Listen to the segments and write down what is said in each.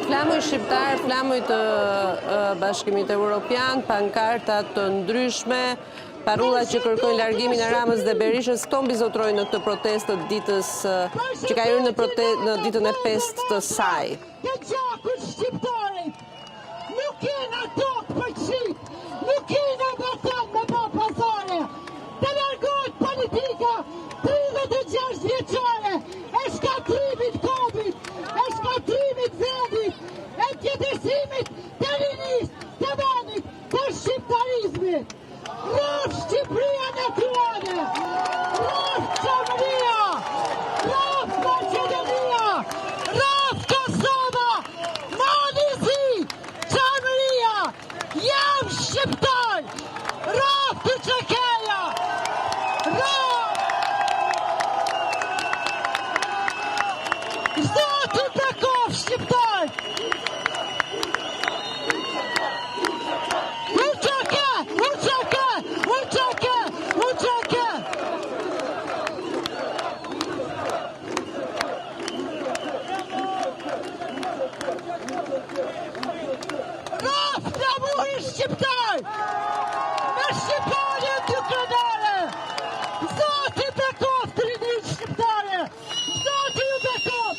Flamuj shqiptar, flamuj të Bashkimit Evropian, pankarta të ndryshme, parullat që kërkojnë largimin e Ramës dhe Berishës, këto mbizotrojnë në këtë protestë të ditës që ka hyrë në ditën e 5 të saj. Të gjakut shqiptarit, nuk kena tokë për qit, nuk kena batal me ba pazare, të largohet politika 36 vjeqare, e shkatrimit Kobit, e shkatrimit Vendit, e tjetërsimit të rinis, të vanit, të shqiptarizmit. Rraf Shqipëria naturale, rraf Qamëria, rraf Macedonia, rraf Kosova, Mali Zi, Qamëria, jam shqiptar, rraf të Çekeja, Zoti Bekov shqiptar. Shqiptar, me Shqiptarje të krenare, Zoti Bekov të rinit shqiptare, Zoti ju Bekov,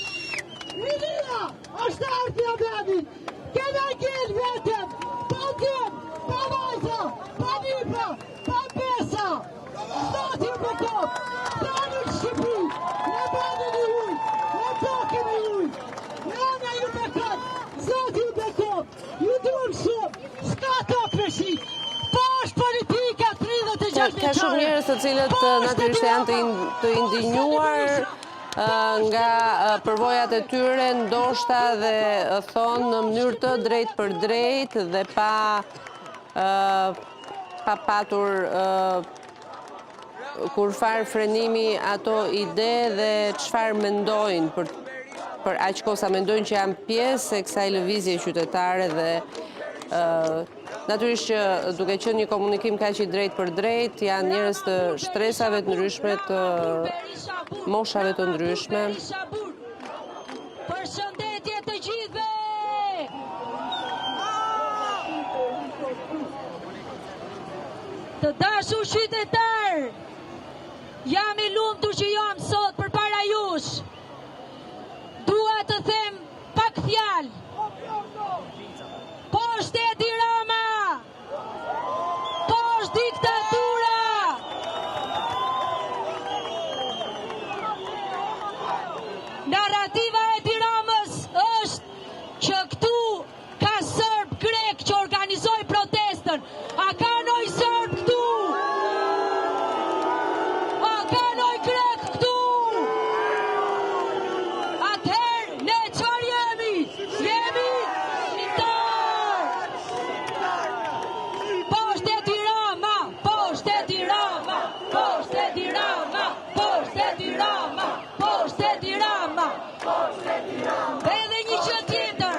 rinia është arti e vendit, kena gjel vetëm, pa djem, pa vajza, pa nipa, pa besa, Zoti ju Bekov, tani Shqipëri, në banin e huj, në tokën e huj, nëna ju Bekov, Zoti ju Bekov, ju duhem shumë, Ka shumë njerëz të cilët natyrisht janë të indinjuar nga përvojat e tyre, ndoshta dhe thonë në mënyrë të drejt për drejt dhe pa patur kur farë frenimi ato ide dhe çfarë mendojnë për aq kohë sa mendojnë që janë pjesë e kësaj lëvizje qytetare dhe natyrisht që duke qenë një komunikim kaq i drejt për drejt, janë njerëz të shtresave të ndryshme, të moshave të ndryshme. Përshëndetje të gjithëve! Të dashur qytetar, jam i lumtur që jam sot përpara jush. Dua të them pak fjalë. Po shteti Rama, po është diktatura. Narrativa e Tiranës është që këtu ka serb grek që organizoj protestën. A ka noj serb këtu? A ka noj grek këtu? Atëherë, ne çfarë jemi? Jemi edhe një gjë tjetër,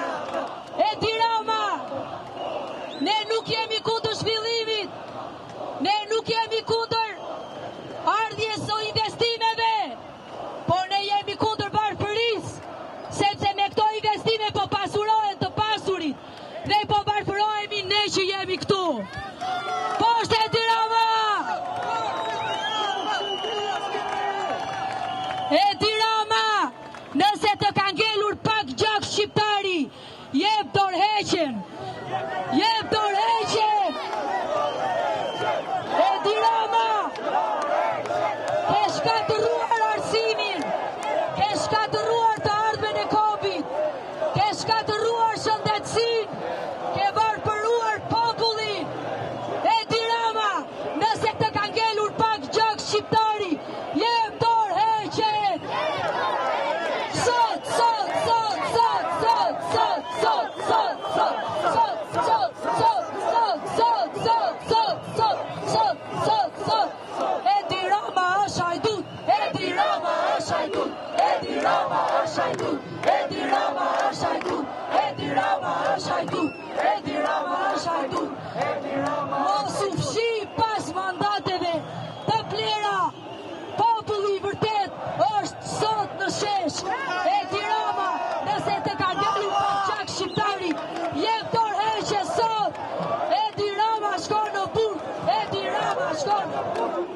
e Tirana, ne nuk jemi kundër zhvillimit, ne nuk jemi kundër ardhjes së investimeve, por ne jemi kundër varfërisë, sepse me këto investime po pasurohen të pasurit, dhe po varfërohemi ne që jemi këtu. Poshtë e Tirana! E Tirana! Nëse të ka ngelur pak gjak shqiptari, jep dorëheqjen. Jep dorëheqjen. E Tirana, ke shkatëruar arsimin, ke shkatëruar të ardhmen e Kobit, ke shkatëruar shëndetësinë, ke varfëruar popullin. E Tirana, nëse të ka ngelur pak gjak shqiptari, jep dorëheqjen. Edi Rama është hajdut, Shqiptare!